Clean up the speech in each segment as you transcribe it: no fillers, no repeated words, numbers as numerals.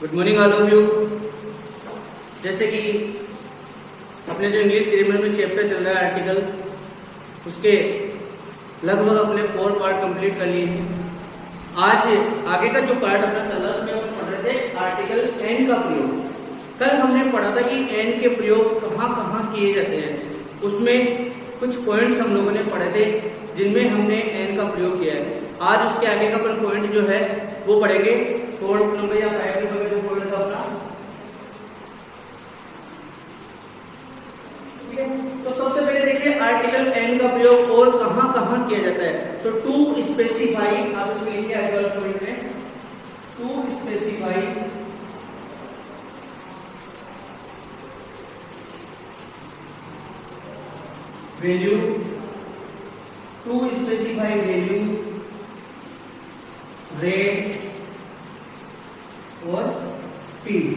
Good morning all of you. जैसे कि अपने जो इंग्लिश ग्रामर में चैप्टर चल रहा है आर्टिकल, उसके लगभग अपने 4 पार्ट कंप्लीट कर लिए हैं। आज आगे का जो पार्ट अपना चल रहा है उसमें हम पढ़ रहे थे आर्टिकल एन का प्रयोग। कल हमने पढ़ा था कि एन के प्रयोग कहाँ कहाँ किए जाते हैं, उसमें कुछ पॉइंट्स हम लोगों ने पढ़े थे जिनमें हमने एन का प्रयोग किया है। आज उसके आगे का अपन पॉइंट जो है वो पढ़ेंगे 4 नंबर या 5 नंबर जो पॉइंट था अपना। ठीक है, तो सबसे पहले देखिए आर्टिकल एन का प्रयोग और कहां कहां किया जाता है। तो टू स्पेसिफाई, आप इसमें लिखिए आगे वाला पॉइंट में, to specify value, to specify value, rate और स्पीड।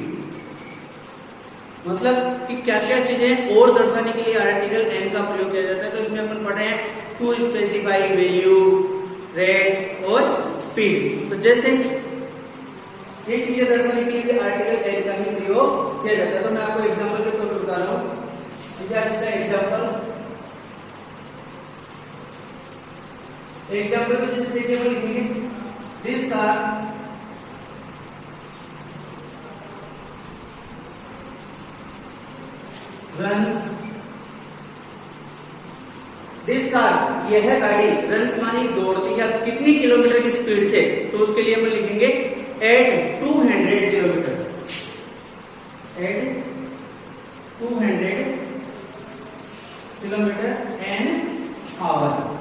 मतलब कि क्या क्या चीजें और दर्शाने के लिए आर्टिकल एन का प्रयोग किया जाता है। तो इसमें अपन पढ़े हैं टू स्पेसिफाई वैल्यू, रेट और स्पीड। तो जैसे ये चीजें दर्शाने के लिए आर्टिकल एन का ही प्रयोग किया जाता है। तो मैं आपको एग्जाम्पल के तौर पर बता रहा हूँ। ठीक है, इसका एग्जाम्पल में जैसे देखिए हम लिखेंगे this car runs, this car यह गाड़ी रन्स मानी दौड़ती है कितनी किलोमीटर की स्पीड से, तो उसके लिए हम लिखेंगे at 200 kilometre, at 200 kilometre an hour.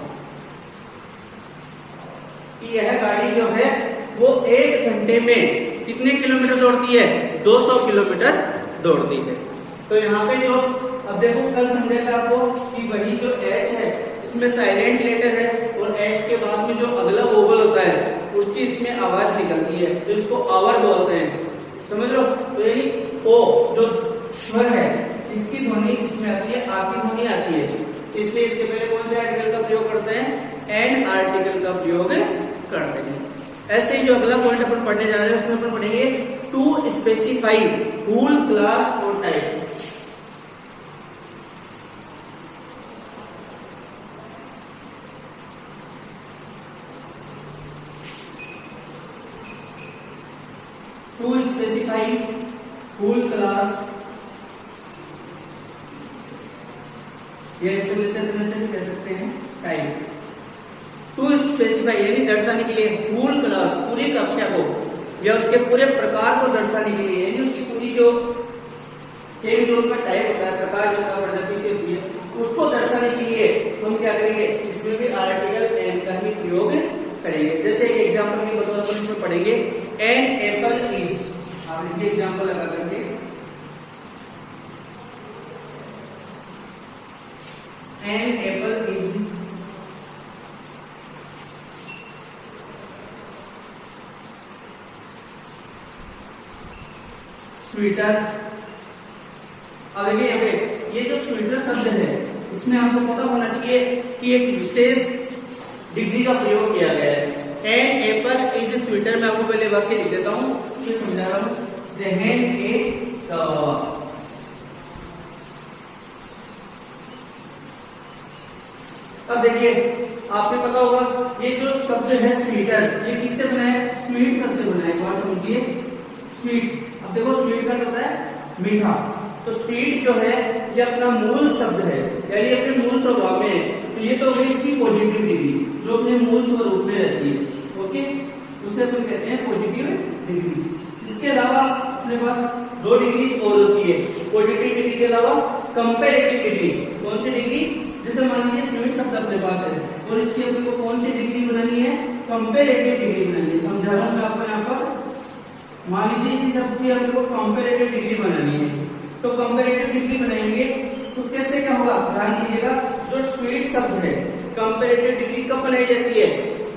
यह गाड़ी जो है वो 1 घंटे में कितने किलोमीटर दौड़ती है, 200 किलोमीटर दौड़ती है। तो यहाँ पे जो अब देखो कल समझा था आपको कि वही जो एच है इसमें साइलेंट लेटर है और एच के बाद में जो अगला वोवल होता है उसकी इसमें आवाज निकलती है, तो इसको आवर बोलते हैं, समझ लो। तो यही ओ जो स्वर है इसकी ध्वनि इसमें आती है, आपकी ध्वनि आती है, इसलिए इसके पहले कौन से आर्टिकल का प्रयोग करते हैं, एन आर्टिकल का प्रयोग करते हैं। ऐसे ही जो अगला पॉइंट अपन पढ़ने जा रहे हैं उसमें अपन पढ़ेंगे टू स्पेसिफाई होल क्लास और type. To specify whole class, या इसको भी कह सकते हैं टाइप। टू स्पेसिफाई यानी दर्शाने के लिए, होल क्लास पूरी कक्षा को या उसके पूरे प्रकार को दर्शाने के लिए, यानी उसकी पूरी जो चेन जो उनका टाइप होता है, प्रकार जो होता है प्रजाति से हुई है, उसको दर्शाने के लिए तो हम क्या करेंगे, इसमें भी आर्टिकल एन का ही प्रयोग करेंगे। जैसे एक एग्जाम्पल के बतौर पर इसमें पढ़ेंगे एन एप्पल इज, आप लिखिए एग्जाम्पल लगा करके, एन एप्पल इज स्वीटर। अब देखिए यहाँ पे ये जो स्वीटर शब्द है इसमें आपको पता होना चाहिए कि एक विशेष डिग्री का प्रयोग किया गया है। एन एप्पल इज स्वीटर में आपको पहले वाक्य लिख देता हूँ, फिर समझा रहा हूँ। द हैंड ए अब देखिए आपको पता होगा ये जो शब्द है स्वीटर, ये किससे बना है, स्वीट शब्द से बना है। एक बार समझिए स्वीट, अब देखो स्वीट का होता है मीठा, तो स्वीट जो है ये अपना मूल शब्द है, यानी अपने मूल स्वभाव में है। तो ये तो होगी इसकी पॉजिटिव डिग्री जो अपने मूल स्वरूप में रहती है। ओके, उसे अपन कहते हैं पॉजिटिव डिग्री। इसके अलावा अपने पास 2 डिग्री और होती है पॉजिटिव डिग्री के अलावा, कंपेरेटिव डिग्री। कौन सी डिग्री, जैसे मान लीजिए स्वीट शब्द अपने पास है और इसकी अपने को कौन सी डिग्री बनानी है, कंपेरेटिव डिग्री बनानी है। समझा रहा हूं मैं आपको यहाँ पर। मान लीजिए इसी शब्द की हमको कंपेरेटिव डिग्री बनानी है, तो कंपेरेटिव डिग्री बनाएंगे तो कैसे क्या होगा, ध्यान दीजिएगा। जो स्वीट शब्द है कंपेरेटिव डिग्री कब बनाई जाती है,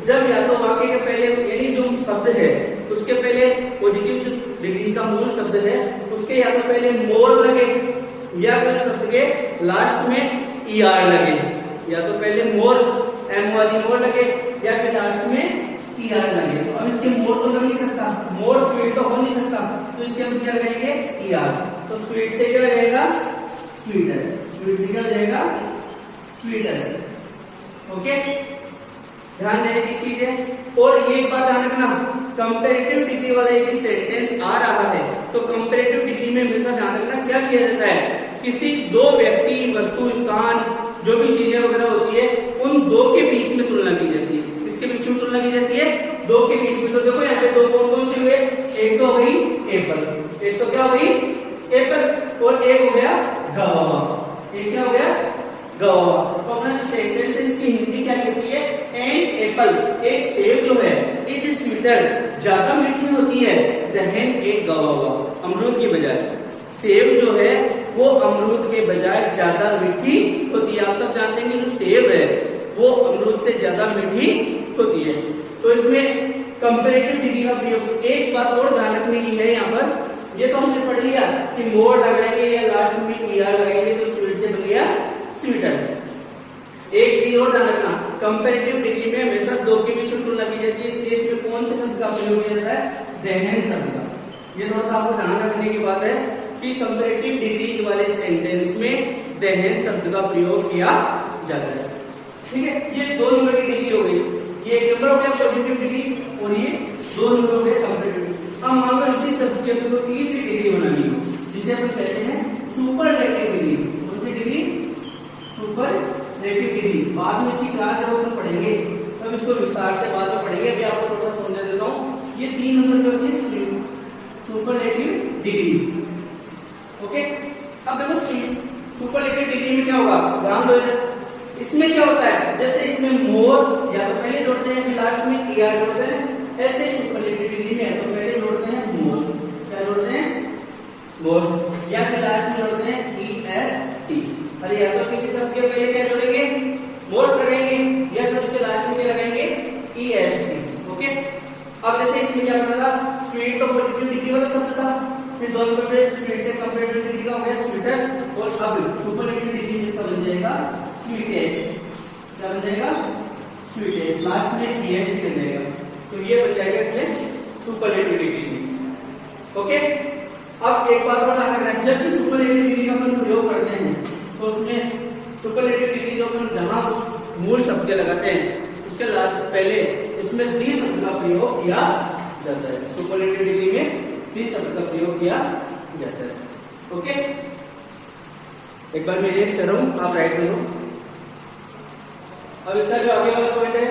जब या तो वाक्य के पहले यानी जो शब्द है उसके पहले पॉजिटिव डिग्री का मूल शब्द है उसके या तो पहले मोर लगे या फिर शब्द के लास्ट में ईआर लगे, या तो पहले मोर एम वाली मोर लगे या फिर लास्ट में ईआर लगे। तो अब इसके मोर तो लग नहीं सकता, मोर स्वीट तो हो नहीं सकता, तो तो इसके हम क्या लगाएंगे ER। तो स्वीट से क्या लगेगा स्वीटर, स्वीट से क्या हो जाएगा स्वीटर। ओके, ध्यान देने की चीज है। और ये एक बात ध्यान रखना, कंपैरेटिव डिग्री वाला एक सेंटेंस आ रहा है तो कंपैरेटिव डिग्री में हमेशा ध्यान रखना क्या किया जाता है, किसी दो व्यक्ति, वस्तु, स्थान, जो भी चीजें वगैरह होती है उन दो के बीच में तुलना की जाती है। किसके बीच में तुलना की जाती है, दो के बीच में। तो देखो यहाँ पे दो कौन कौन से हुए, एक तो हो गई एप्पल, एक तो क्या हो गई एप्पल, और एक हो गया गवावा। एक क्या हो गया गवावा। तो अपना जो सेंटेंस है इसकी हिंदी क्या कहती है, एन एप्पल, एक सेब जो है इज स्वीटर, ज्यादा मीठी होती है देन एक गवावा, अमरूद की बजाय। सेब जो है वो अमरूद के बजाय ज्यादा मीठी होती है। आप सब जानते हैं कि जो सेब है वो अमरूद से ज्यादा मीठी होती है। तो इसमें कंपैरेटिव डिग्री का प्रयोग। एक बात और ध्यान रखने की है यहाँ पर, ये तो हमने पढ़ लिया कि मोर लगाएंगे या लास्ट में ER लगाएंगे तो स्वीट से बन गया स्वीटर। एक चीज और ध्यान रखना, कंपैरेटिव डिग्री में हमेशा दो के बीच में तुलना की जाती है, इसलिए इसमें कौन से शब्द का प्रयोग किया जाता है, देन शब्द का। ये थोड़ा सा आपको ध्यान रखने की बात है कि कंपैरेटिव डिग्री वाले सेंटेंस में देन शब्द का प्रयोग किया जाता है। ठीक है, ये दो नंबर की डिग्री हो गई, ये एक नंबर हो गया पॉजिटिव डिग्री और ये दो नंबर हो गए कंपैरेटिव डिग्री। अब मान लो इसी शब्द की आपको तीसरी डिग्री बनानी हो जिसे अपन कहते हैं सुपरलेटिव डिग्री। कौन सी डिग्री, सुपरलेटिव डिग्री। बाद में इसकी क्लास जब अपन पढ़ेंगे तब इसको विस्तार से बाद में पढ़ेंगे, अभी आपको थोड़ा समझा देता हूँ। ये 3 नंबर की होती है सुपरलेटिव डिग्री। ओके, अब देखो सुपरलेटिव डिग्री में क्या होगा, ध्यान दो। इसमें क्या होता है, जैसे इसमें मोर या तो पहले जोड़ते हैं फिर लास्ट में ER जोड़ते हैं, ऐसे सुपरलेटिव डिग्री में तो पहले जोड़ते हैं मोस्ट, क्या जोड़ते हैं मोस्ट, या फिर लास्ट में जोड़ते हैं EST। अरे या तो किसी शब्द के पहले क्या जोड़ेंगे मोस्ट लगाएंगे या फिर उसके लास्ट में क्या लगाएंगे EST। ओके, अब जैसे इसमें क्या होता था, स्वीट तो पॉजिटिव डिग्री वाला शब्द था, फिर दोनों पे स्वीट से कंपैरेटिव डिग्री का हो गया स्वीटर, और अब सुपरलेटिव डिग्री जिसका बन जाएगा स्वीटेस्ट। क्या बन जाएगा स्वीटेस्ट, लास्ट में EST बन जाएगा। तो ये बन जाएगा इसमें सुपरलेटिव डिग्री। ओके, अब एक बात और ध्यान रखना, जब भी सुपरलेटिव डिग्री का अपन प्रयोग करते हैं तो उसमें सुपरलेटिव डिग्री जो अपन जहां मूल शब्द लगाते हैं उसके लास्ट पहले इसमें दी शब्द का प्रयोग किया जाता है। सुपरलेटिव डिग्री में दी शब्द का प्रयोग किया जाता है। ओके, एक बार मैं रेस कर रहा हूं, आप राइट करो। अब इसका जो आगे वाला पॉइंट है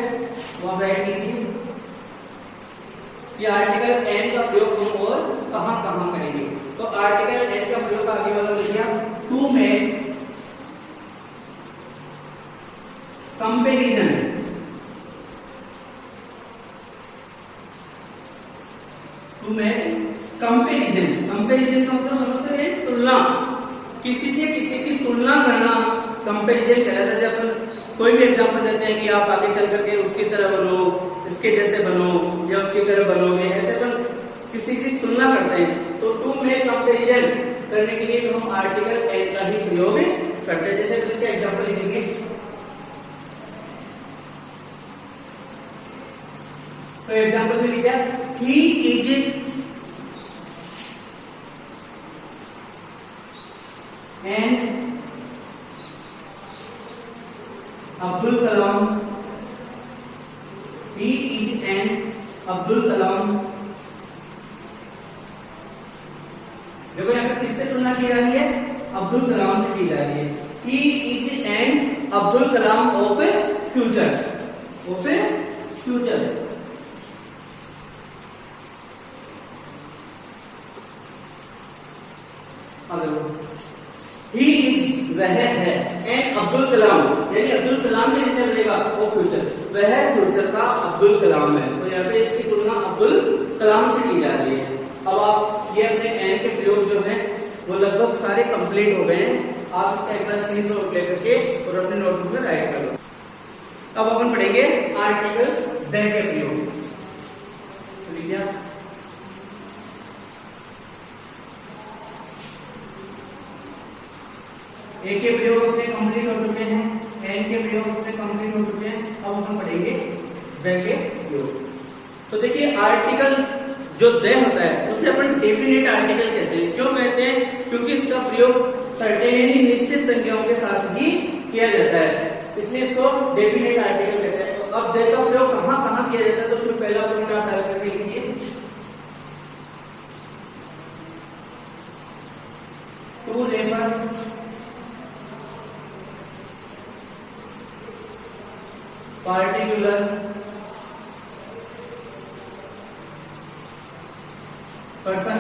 वो आप राइट कीजिए कि आर्टिकल एन का प्रयोग हम और कहां करेंगे। तो आर्टिकल एन का प्रयोग आगे वाला लिख दिया, to make comparison, to make comparison. Comparison का मतलब समझते हैं तुलना, किसी से किसी की तुलना करना कंपेरिजन कहलाता है। जब अपन कोई भी एग्जांपल देते हैं कि आप आगे चल करके उसकी तरह बनो, इसके जैसे बनो या उसकी तरह बनोगे, ऐसे अपन किसी की तुलना करते हैं। तो टू मेक कंपेरिजन करने के लिए हम आर्टिकल एन का ही प्रयोग करते हैं। जैसे इसका एग्जांपल लिखेंगे, तो एग्जांपल में लिखा he is an Abdul Kalam, he is an Abdul Kalam. देखो यहाँ पर किससे तुलना की जा रही है, अब्दुल कलाम से की जा रही है। ही is an Abdul Kalam of A future, of A future. He is वह है, एन अब्दुल कलाम यानी अब्दुल कलाम के जैसे बनेगा वो फ्यूचर, वह फ्यूचर का अब्दुल कलाम है। तो यहाँ पे इसकी तुलना अब्दुल कलाम से की जा रही है। अब आप ये अपने एन के प्रयोग जो है वो लगभग सारे कंप्लीट हो गए हैं। आप इसका एक बार स्क्रीनशॉट ले करके और अपने नोटबुक में राइट कर लो। अब अपन पढ़ेंगे आर्टिकल द के प्रयोग। तो लिखिए ए के प्रयोग अपने कंप्लीट हो चुके हैं, एन के प्रयोग अपने कंप्लीट हो चुके हैं। अब अपन पढ़ेंगे द के प्रयोग। तो देखिए आर्टिकल जो दे होता है उसे अपन डेफिनेट आर्टिकल कहते हैं। क्यों कहते हैं? क्योंकि इसका प्रयोग सर्टेन निश्चित संज्ञाओं के साथ ही किया जाता है, इसलिए इसको डेफिनेट आर्टिकल कहते हैं। तो अब दे का प्रयोग कहाँ कहाँ किया जाता है, तो उसमें पहला पॉइंट आप डाल करके लिखिए, टू रेफर पार्टिकुलर पर्सन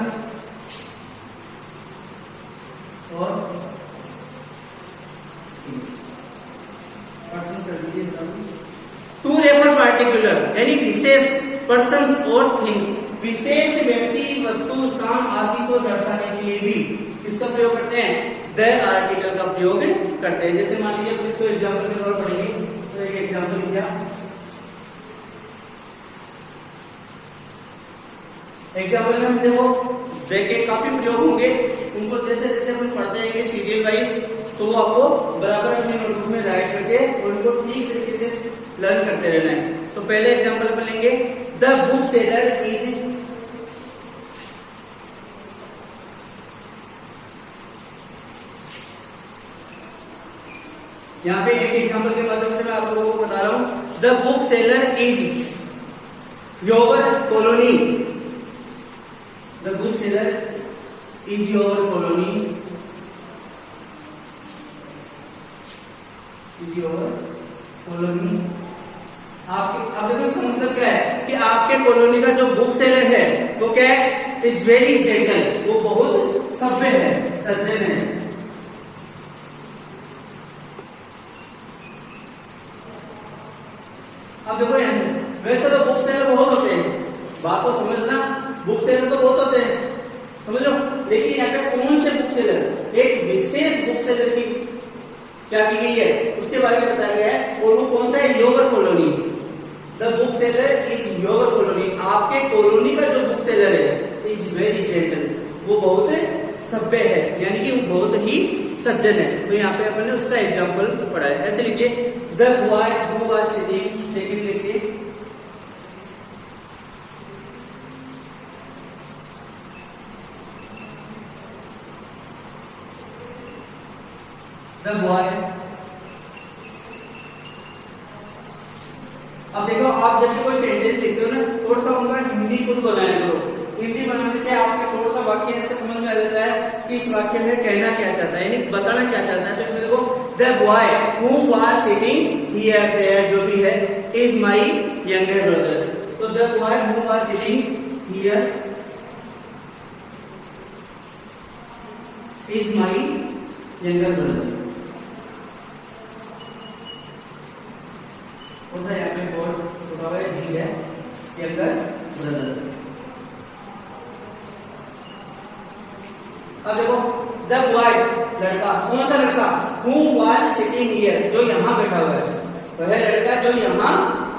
और टू रेफर पार्टिकुलर यानी विशेष पर्सन और थिंग्स, विशेष व्यक्ति वस्तु स्थान आदि को दर्शाने के लिए भी इसका प्रयोग करते हैं, द आर्टिकल का प्रयोग करते हैं। जैसे मान लीजिए इसको एग्जाम्पल के तौर पर पढ़ेंगे, तो एक एग्जाम्पल लिया, एग्जाम्पल में हम देखो देखे काफी प्रयोग होंगे, उनको जैसे जैसे हम पढ़ते हैं सीरियल वाइज, तो वो आपको बराबर अपनी नोटबुक में राइट करके और उनको ठीक तरीके से लर्न करते रहना है। तो पहले एग्जाम्पल में लेंगे, द बुक सेलर इज, यहाँ पे एक एग्जाम्पल के माध्यम से मैं आप लोगों को बता रहा हूं, the book seller is your colony, the book seller is your colony, is your colony. आप देखो इसका मतलब क्या है कि आपके कॉलोनी का जो बुक सेलर है वो क्या है, इज वेरी जेंटल, वो बहुत सभ्य है, सज्जन है। अब देखो वैसे तो बुक सेलर बहुत होते हैं, बात को समझना, बुक सेलर तो बहुत होते हैं, समझ लो, लेकिन यहाँ पे कौन से बुक सेलर, एक विशेष बुक सेलर की क्या की गई है उसके बारे में बताया गया है, और वो कौन सा है, your colony, the book seller is your colony. आपके कॉलोनी का जो बुक सेलर है इज वेरी जेंटल, वो बहुत सभ्य है, यानी कि वो बहुत ही सज्जन है। तो यहाँ पे अपन ने उसका एग्जाम्पल पढ़ा है। ऐसे लिखिए, the boy who was sitting, second लिखिए, द बॉय। अब देखो आप जैसे कोई सेंटेंस लिखते हो ना, थोड़ा सा उनका हिंदी खुद बनाया करो, हिंदी बनाने से आपके थोड़ा सा वाक्य ऐसे समझ में आ जाता है कि इस वाक्य में कहना क्या चाहता है, यानी बताना क्या चाहता है। तो इसमें देखो, the boy who was sitting here there, जो भी है, इज माई यंगर ब्रदर। तो the boy who was sitting here is my younger brother. यहाँ पे बोर्ड छोटा हुआ जी है, यंगर ब्रदर। अब देखो, द बॉय लड़का, कौन सा लड़का, हु वाज सिटिंग हियर, जो यहाँ बैठा हुआ है, वह लड़का जो यहाँ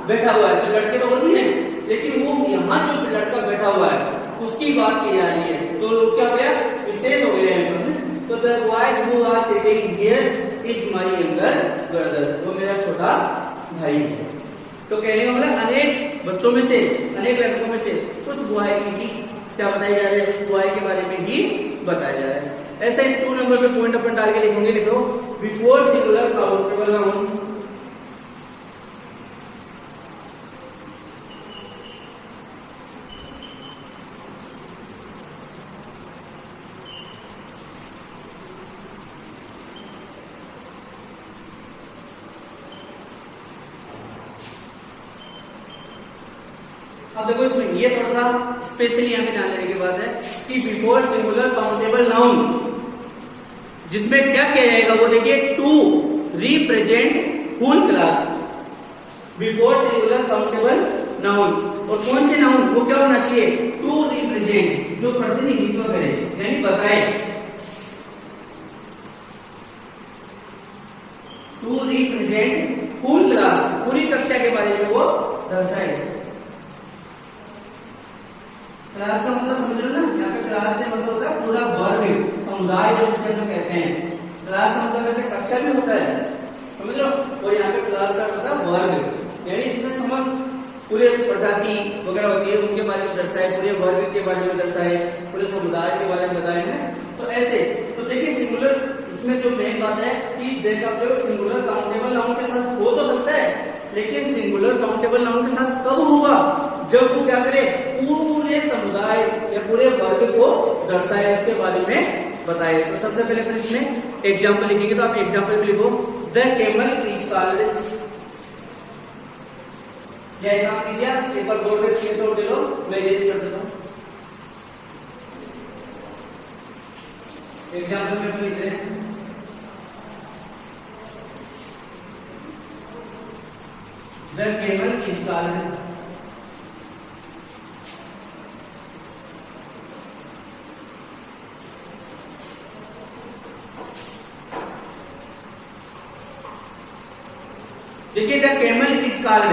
बैठा हुआ है। तो लड़के तो और भी है, लेकिन वो यहाँ जो लड़का बैठा हुआ है उसकी बात की जा रही है, तो लोग क्या हो गया, विशेष हो गए हैं। तो the boy who was sitting here is my younger brother, वो मेरा छोटा भाई है। तो कहने का मतलब अनेक बच्चों में से, अनेक लड़कों में से उस बॉय की ही क्या बताया जा रहा है, उस बॉय के बारे में ही बताया जा रहा है। ऐसे ही 2 नंबर पे पॉइंट अपन डाल के लिखेंगे, लिखो, बिफोर सिंगुलर काउंटेबल नाउन, अब देखो इसमें ये थोड़ा सा स्पेशली यहाँ पे ध्यान देने की बात है कि बिफोर सिंगुलर काउंटेबल नाउन, जिसमें क्या किया जाएगा वो देखिए, to represent full class, before singular countable noun. और कौन से नाउन, वो क्या होना चाहिए, टू रिप्रेजेंट, जो प्रतिनिधित्व करे, यानी बताए, टू रिप्रेजेंट फुल क्लास, पूरी कक्षा के बारे में वो दर्शाए। क्लास का मतलब समझ लो ना, यहाँ पे क्लास से मतलब होता है पूरा वर्ग, समुदाय जो जिसे हम कहते हैं। क्लास का मतलब वैसे कक्षा भी होता है, समझ लो, और यहाँ पे क्लास का मतलब वर्ग, यानी जिसे समझ पूरे प्रजाति वगैरह होती है उनके बारे में दर्शाए, पूरे वर्ग के बारे में दर्शाए, पूरे समुदाय के बारे में बताए हैं। तो ऐसे तो देखिए सिंगुलर इसमें जो मेन बात है कि देर का प्रयोग सिंगुलर काउंटेबल नाउन के साथ हो तो सकता है, लेकिन सिंगुलर काउंटेबल नाउन के साथ कब होगा, जब वो क्या करे, पूरे समुदाय या पूरे वर्ग को दर्शाए, उसके बारे में बताए। तो सबसे पहले फिर इसमें एग्जाम्पल लिखेंगे, तो आप एग्जाम्पल भी लिखो। द कैमल इज कॉल्ड, क्या काम कीजिए, एक बार बोर्ड पे स्क्रीनशॉट ले लो, मैं रेज कर देता हूं। एग्जाम्पल में लिख रहे हैं द कैमल इज कॉल्ड, देखिए द कैमल इज कॉल्ड,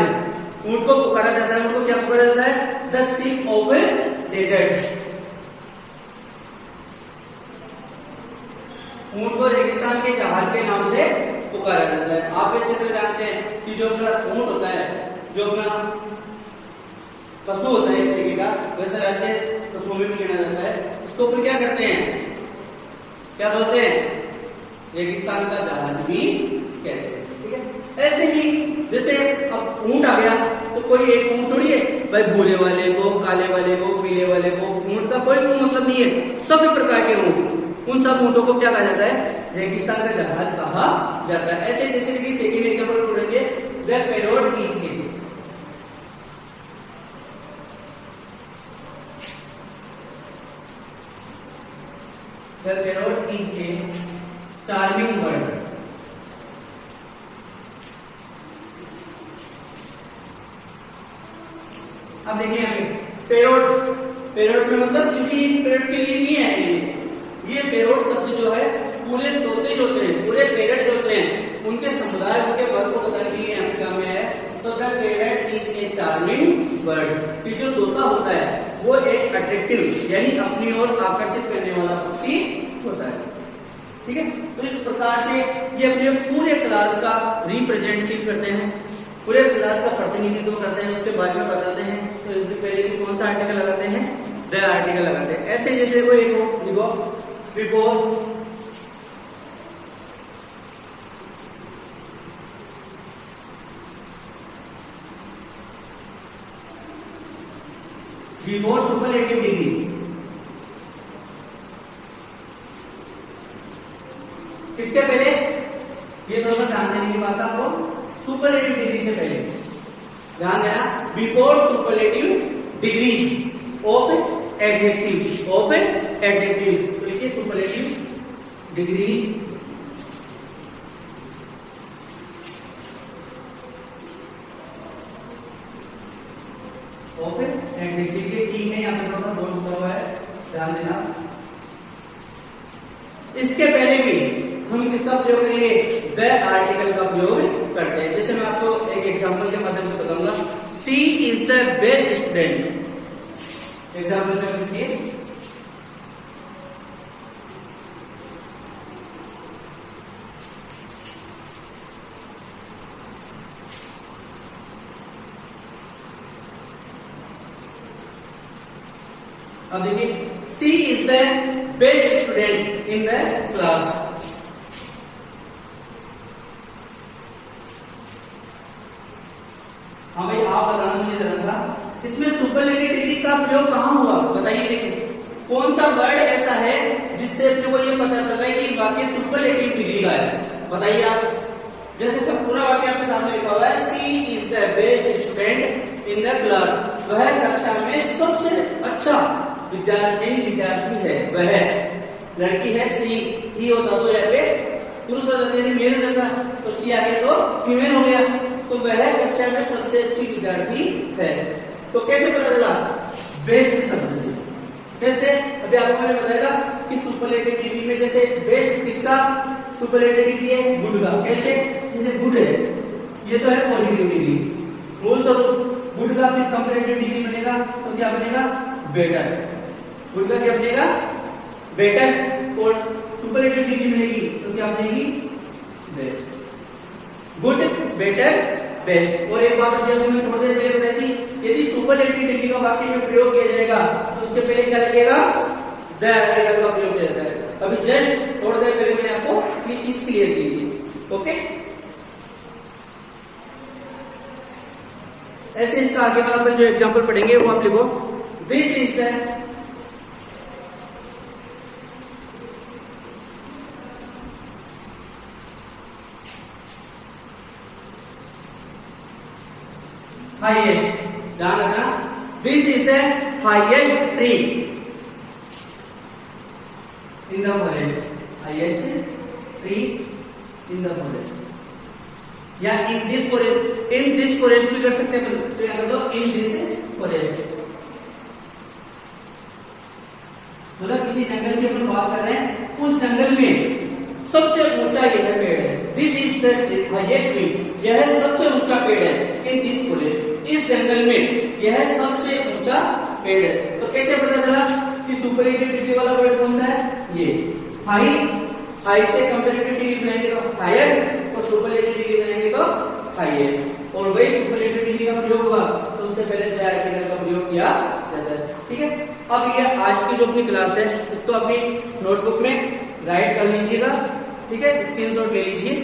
ऊंट को पुकारा जाता है, उनको क्या पुकारा जाता है, द शिप ऑफ डेजर्ट। ऊंट को रेगिस्तान के जहाज के नाम से पुकारा जाता है। आप अच्छे से जानते हैं कि जो अपना ऊंट होता है, जो अपना पशु होता है एक तरीके का, वैसे राज्य पशुओं में भी गिना जाता है, उसको फिर क्या करते हैं, क्या बोलते हैं, रेगिस्तान का जहाज भी कहते हैं। ठीक है, ऐसे ही जैसे अब ऊंट आ गया तो कोई एक ऊंट थोड़ी है भाई, भूरे वाले को, काले वाले को, पीले वाले को, ऊंट का कोई मतलब नहीं है, सभी प्रकार के ऊंट, उन सब ऊंटों को क्या कहा जाता है, रेगिस्तान का जहाज कहा जाता है। ऐसे जैसे कि सेकंड एग्जांपल पढ़ेंगे, the parrot is a, the parrot is a charming bird. अब देखिए यहाँ पे पैरोट, पैरोट में मतलब किसी पैरोट के लिए नहीं है ये पैरोट शब्द जो है पूरे तोते जो होते हैं, पूरे पैरट जो होते हैं, उनके समुदाय के वर्ग को बताने के लिए अमेरिका में है। तो the parrot is a charming bird, कि जो तोता होता है वो एक अट्रैक्टिव यानी अपनी ओर आकर्षित करने वाला पक्षी होता है। ठीक है, तो इस प्रकार से ये अपने पूरे क्लास का रिप्रेजेंटेटिव करते हैं, पूरे क्लास का प्रतिनिधित्व करते हैं, उसके बारे में बताते हैं। तो इसके पहले कौन सा आर्टिकल लगाते हैं, द आर्टिकल लगाते हैं। ऐसे जैसे कोई लिखो बिफोर, बिफोर सुपरलेटिव डिग्री, इसके पहले ये थोड़ा सा ध्यान देने की बात आपको, सुपरलेटिव डिग्री से पहले ध्यान देना, before superlative degrees of adjective, of adjective, तो लिखिए सुपरलेटिव डिग्रीज ऑफ एडजेक्टिव के ठीक है, यहाँ पे थोड़ा सा बोर्ड लिखा हुआ है, ध्यान देना। इसके पहले भी हम किसका प्रयोग करेंगे, द आर्टिकल का प्रयोग करते हैं। जैसे मैं आपको एक एग्जांपल के माध्यम से बताऊंगा, C is the best student, example से लिखिए अब देखिए, C is the best student in the class. हाँ भाई आप बताना मुझे जरा सा, इसमें सुपरलेटिव डिग्री का प्रयोग कहाँ हुआ बताइए। देखिए कौन सा वर्ड ऐसा है जिससे अपने को ये पता चला है कि वाक्य सुपरलेटिव डिग्री का है, बताइए आप। जैसे सब पूरा वाक्य आपके सामने लिखा हुआ है, C is the best student in the class, वह कक्षा में सबसे अच्छा विद्यार्थी है, वह लड़की है, सी ही होता तो यहाँ पे पुरुष मेल रहता, तो सी आगे तो फीमेल हो गया, तो वह कक्षा में सबसे अच्छी विद्यार्थी है। तो कैसे पता चला, बेस्ट शब्द से। कैसे, अभी आपको मैंने बताया कि सुपरलेटिव डिग्री में जैसे बेस्ट किसका सुपरलेटिव डिग्री है, गुड का। कैसे, जैसे गुड है ये तो है पॉजिटिव डिग्री, मूल स्वरूप गुड का फिर कंपैरेटिव डिग्री बनेगा तो क्या बनेगा, बेटर। गुड का क्या बनेगा, बेटर, और सुपरलेटिव डिग्री बनेगी तो क्या बनेगी, बेस्ट। Good, better, best. और एक बात अभी मैं थोड़ी देर पहले बताई थी, यदि सुपरलेटिव डिग्री का वाक्य में प्रयोग किया जाएगा तो उसके पहले क्या लगेगा, द आर्टिकल का प्रयोग किया जाता है। अभी जस्ट थोड़ी देर पहले मैंने आपको ये चीज क्लियर की थी। ओके, ऐसे इसका आगे वाला जो एग्जांपल पढ़ेंगे वो आप लिखो, दिस इज द हाईएस्ट, ध्यान रखना, this is the highest tree in the forest, highest tree in the forest, या इन दिस फॉरेस्ट भी कर सकते हैं, तो यहाँ कर दो इन दिस फॉरेस्ट। मतलब किसी जंगल की अपन बात कर रहे हैं, उस जंगल में सबसे ऊंचा यह पेड़ है, this is the highest tree, यह सबसे ऊंचा पेड़ है इन दिस फॉरेस्ट, इस जंगल में यह सबसे ऊंचा पेड़ है। तो कैसे पता चला कि सुपरलेटिव डिग्री वाला वर्ड कौन सा है, ये हाई से कंपैरेटिव डिग्री बनाएंगे तो हायर, और सुपरलेटिव डिग्री बनाएंगे तो हाईएस्ट, और वही सुपरलेटिव डिग्री का प्रयोग हुआ तो उससे पहले द आर्टिकल का प्रयोग किया जाता है। ठीक है, अब ये आज की जो अपनी क्लास है इसको अपनी नोटबुक में राइट कर लीजिएगा। ठीक है, स्क्रीनशॉट ले लीजिए।